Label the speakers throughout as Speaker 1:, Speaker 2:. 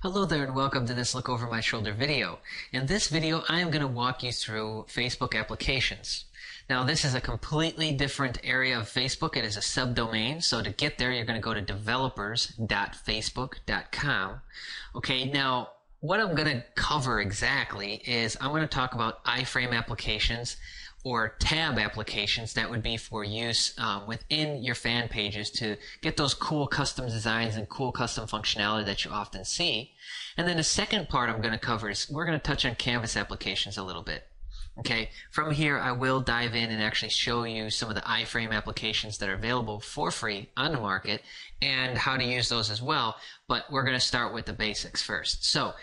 Speaker 1: Hello there and welcome to this look over my shoulder video. In this video, I am going to walk you through Facebook applications. Now this is a completely different area of Facebook. It is a subdomain. So to get there, you're going to go to developers.facebook.com. Okay, now what I'm going to cover exactly is I'm going to talk about iframe applications or tab applications that would be for use within your fan pages to get those cool custom designs and cool custom functionality that you often see. And then the second part I'm going to cover is we're going to touch on canvas applications a little bit. Okay, from here I will dive in and actually show you some of the iframe applications that are available for free on the market and how to use those as well. But we're going to start with the basics first. So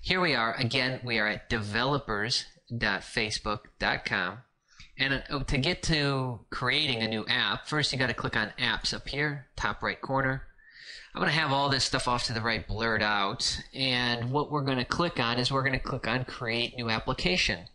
Speaker 1: here we are. Again, we are at developers.facebook.com. And to get to creating a new app, first you got to click on apps up here, top right corner. I'm going to have all this stuff off to the right blurred out. And what we're going to click on is we're going to click on create new application.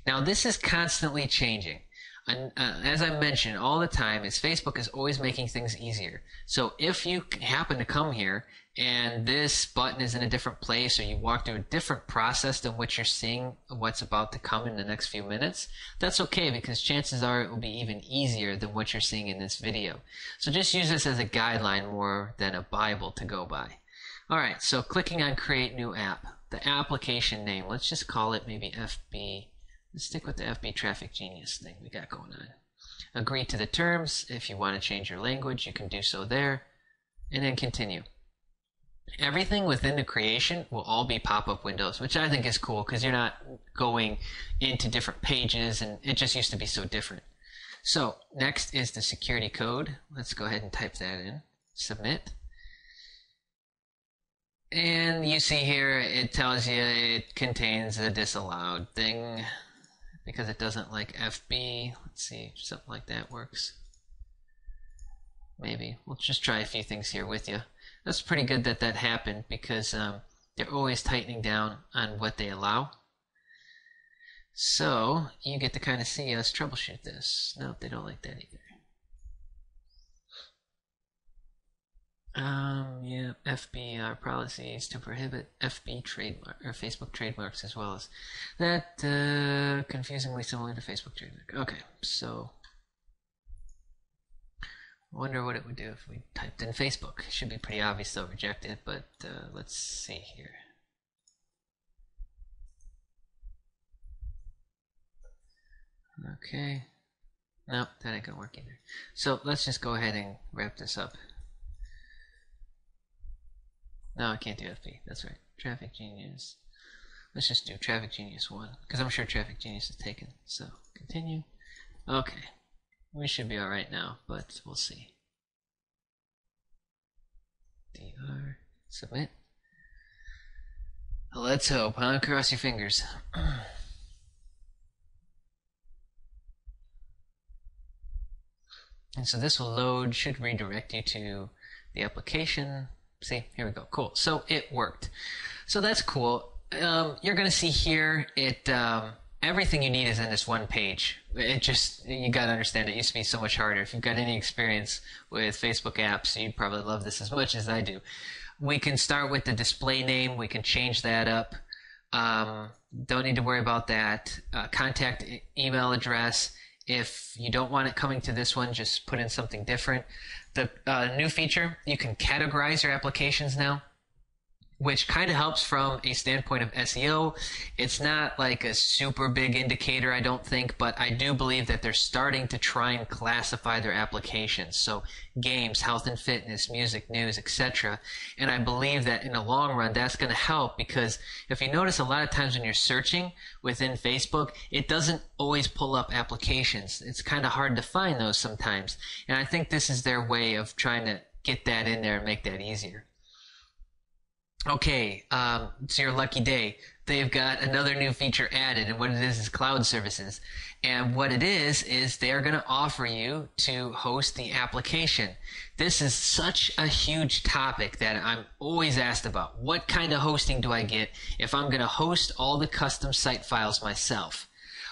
Speaker 1: Now this is constantly changing. And as I mentioned all the time, is Facebook is always making things easier. So if you happen to come here and this button is in a different place or you walk through a different process than what you're seeing what's about to come in the next few minutes, that's okay because chances are it will be even easier than what you're seeing in this video. So just use this as a guideline more than a Bible to go by. Alright, so clicking on create new app. The application name, let's just call it maybe FB. Let's stick with the FB Traffic Genius thing we got going on. Agree to the terms. If you want to change your language, you can do so there. And then continue. Everything within the creation will all be pop-up windows, which I think is cool because you're not going into different pages and it just used to be so different. So next is the security code. Let's go ahead and type that in. Submit. And you see here it tells you it contains a disallowed thing because it doesn't like FB. Let's see if something like that works. Maybe. We'll just try a few things here with you. That's pretty good that that happened because they're always tightening down on what they allow. So you get to kind of see us troubleshoot this. No, they don't like that either. Yeah, FB policies to prohibit FB trademark or Facebook trademarks as well as that confusingly similar to Facebook trademark. Okay, so I wonder what it would do if we typed in Facebook. It should be pretty obvious they'll reject it, but let's see here. Okay, nope, that ain't gonna work either. So let's just go ahead and wrap this up. No, I can't do FB. That's right. Traffic Genius. Let's just do Traffic Genius 1, because I'm sure Traffic Genius is taken. So, continue. Okay. We should be alright now, but we'll see. DR. Submit. Let's hope, huh? Cross your fingers. And so this will load, should redirect you to the application. See, here we go. Cool. So it worked. So that's cool. You're going to see here, everything you need is in this one page. It just, you got to understand, it used to be so much harder. If you've got any experience with Facebook apps, you'd probably love this as much as I do. We can start with the display name. We can change that up. Don't need to worry about that. Contact email address. If you don't want it coming to this one, just put in something different. The new feature, you can categorize your applications now, which kind of helps from a standpoint of SEO. It's not like a super big indicator, I don't think, but I do believe that they're starting to try and classify their applications. So games, health and fitness, music, news, etc. And I believe that in the long run, that's going to help because if you notice a lot of times when you're searching within Facebook, it doesn't always pull up applications. It's kind of hard to find those sometimes. And I think this is their way of trying to get that in there and make that easier. Okay, it's your lucky day. They've got another new feature added, and what it is cloud services. And what it is they're going to offer you to host the application. This is such a huge topic that I'm always asked about. What kind of hosting do I get if I'm going to host all the custom site files myself?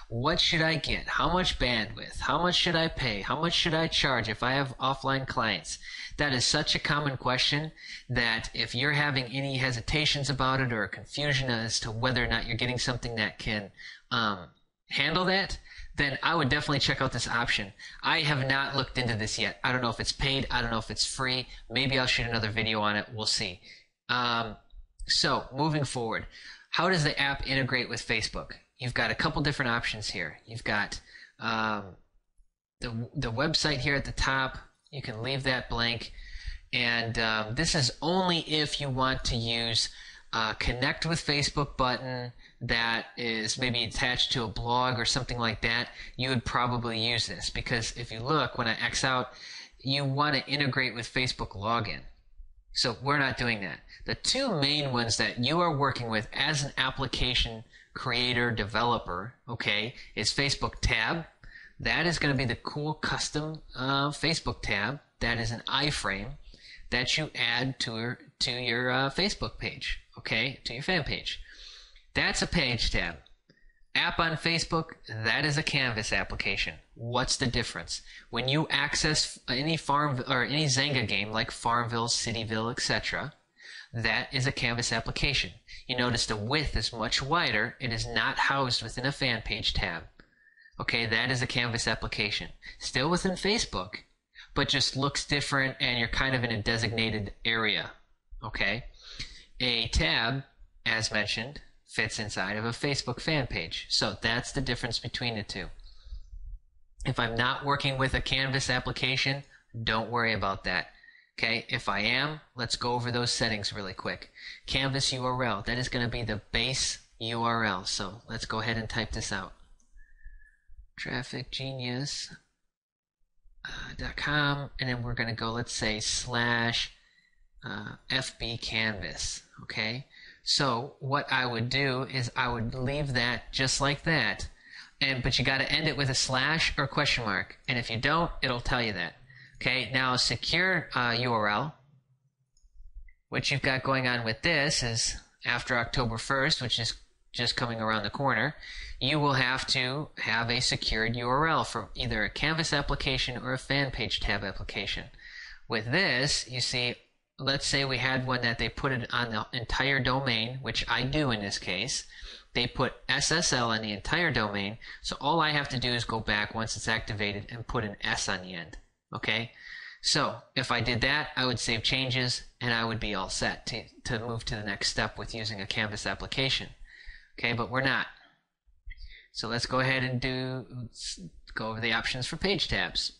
Speaker 1: What should I get? How much bandwidth? How much should I pay? How much should I charge if I have offline clients? That is such a common question that if you're having any hesitations about it or confusion as to whether or not you're getting something that can handle that, then I would definitely check out this option. I have not looked into this yet. I don't know if it's paid. I don't know if it's free. Maybe I'll shoot another video on it. We'll see. So moving forward, how does the app integrate with Facebook? You've got a couple different options here. You've got the website here at the top. You can leave that blank. And this is only if you want to use connect with Facebook button that is maybe attached to a blog or something like that. You would probably use this because if you look, when I X out, you want to integrate with Facebook login. So we're not doing that. The two main ones that you are working with as an application creator, developer, okay, is Facebook tab. That is going to be the cool custom Facebook tab. That is an iframe that you add to your Facebook page, okay, to your fan page. That's a page tab. App on Facebook, that is a Canvas application. What's the difference? When you access any farm or any Zynga game like Farmville, Cityville, etc., that is a Canvas application. You notice the width is much wider. It is not housed within a fan page tab. Okay, that is a Canvas application. Still within Facebook, but just looks different and you're kind of in a designated area. Okay? A tab, as mentioned, fits inside of a Facebook fan page. So that's the difference between the two. If I'm not working with a Canvas application, don't worry about that. Okay, if I am, let's go over those settings really quick. Canvas URL, that is going to be the base URL. So let's go ahead and type this out. trafficgenius.com, and then we're going to go, let's say, /FB Canvas. Okay, so what I would do is I would leave that just like that, but you got to end it with a slash or question mark, and if you don't, it'll tell you that. Okay, now a secure URL, what you've got going on with this is after October 1st, which is just coming around the corner, you will have to have a secured URL for either a Canvas application or a fan page tab application. With this, you see, let's say we had one that they put it on the entire domain, which I do in this case. They put SSL on the entire domain, so all I have to do is go back once it's activated and put an S on the end. Okay, so if I did that, I would save changes and I would be all set to move to the next step with using a Canvas application. Okay, but we're not. So let's go ahead and go over the options for page tabs.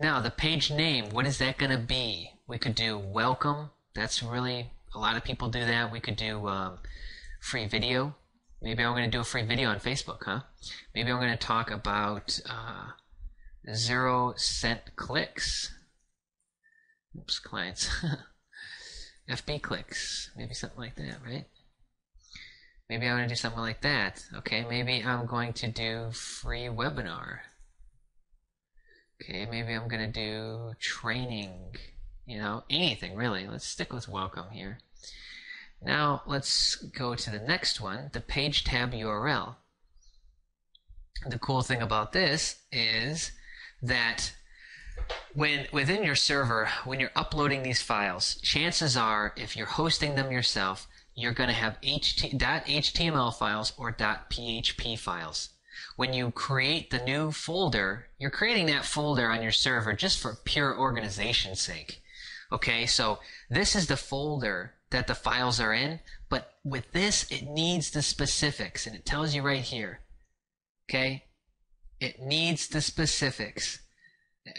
Speaker 1: Now, the page name, what is that going to be? We could do welcome. That's really, a lot of people do that. We could do free video. Maybe I'm going to do a free video on Facebook, huh? Maybe I'm going to talk about 0-cent clicks. Oops, clients. FB clicks. Maybe something like that, right? Maybe I'm going to do something like that. Okay, maybe I'm going to do free webinar. Okay, maybe I'm going to do training. You know, anything really. Let's stick with welcome here. Now let's go to the next one, the page tab URL. The cool thing about this is that within your server, when you're uploading these files, chances are, if you're hosting them yourself, you're going to have .html files or .php files. When you create the new folder, you're creating that folder on your server just for pure organization's sake. Okay, so this is the folder that the files are in, but with this, it needs the specifics, and it tells you right here. Okay, it needs the specifics.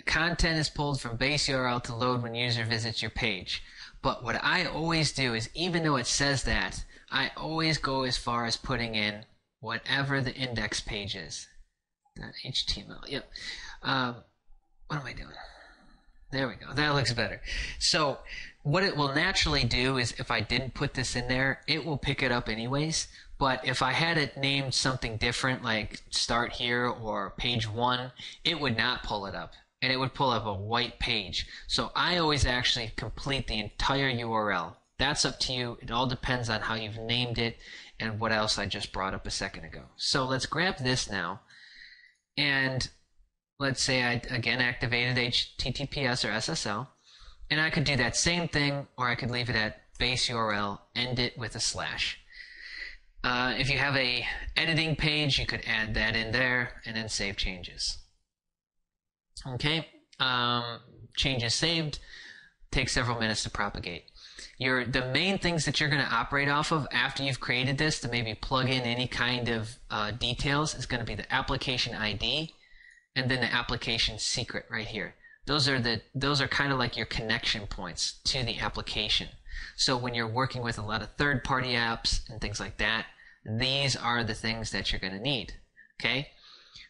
Speaker 1: Content is pulled from base URL to load when user visits your page. But what I always do is, even though it says that, I always go as far as putting in whatever the index page is. .html, yep. What am I doing? There we go. That looks better. So what it will naturally do is, if I didn't put this in there, it will pick it up anyways. But if I had it named something different, like start here or page 1, it would not pull it up. And it would pull up a white page. So I always actually complete the entire URL. That's up to you. It all depends on how you've named it and what else I just brought up a second ago. So let's grab this now. And let's say I again activated HTTPS or SSL, and I could do that same thing, or I could leave it at base URL, end it with a slash. If you have a editing page, you could add that in there and then save changes. Okay, changes saved. Takes several minutes to propagate. The main things that you're going to operate off of after you've created this to maybe plug in any kind of details is going to be the application ID and then the application secret right here. Those are kind of like your connection points to the application. So when you're working with a lot of third-party apps and things like that, these are the things that you're going to need. Okay.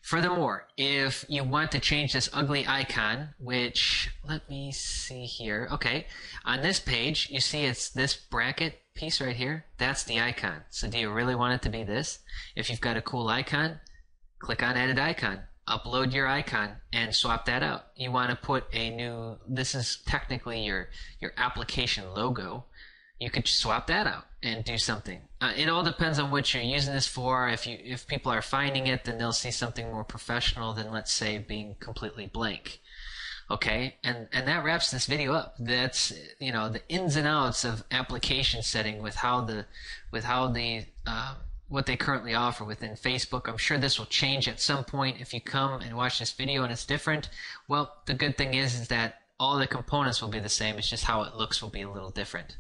Speaker 1: Furthermore, if you want to change this ugly icon, which, let me see here. Okay, on this page, you see it's this bracket piece right here. That's the icon. So do you really want it to be this? If you've got a cool icon, click on Edit Icon. Upload your icon and swap that out. You want to put a new, this is technically your application logo. You could swap that out and do something. It all depends on what you're using this for. If people are finding it, then they'll see something more professional than, let's say, being completely blank. Okay, and that wraps this video up. That's, you know, the ins and outs of application setting with what they currently offer within Facebook. I'm sure this will change at some point. If you come and watch this video and it's different, well, the good thing is that all the components will be the same. It's just how it looks will be a little different.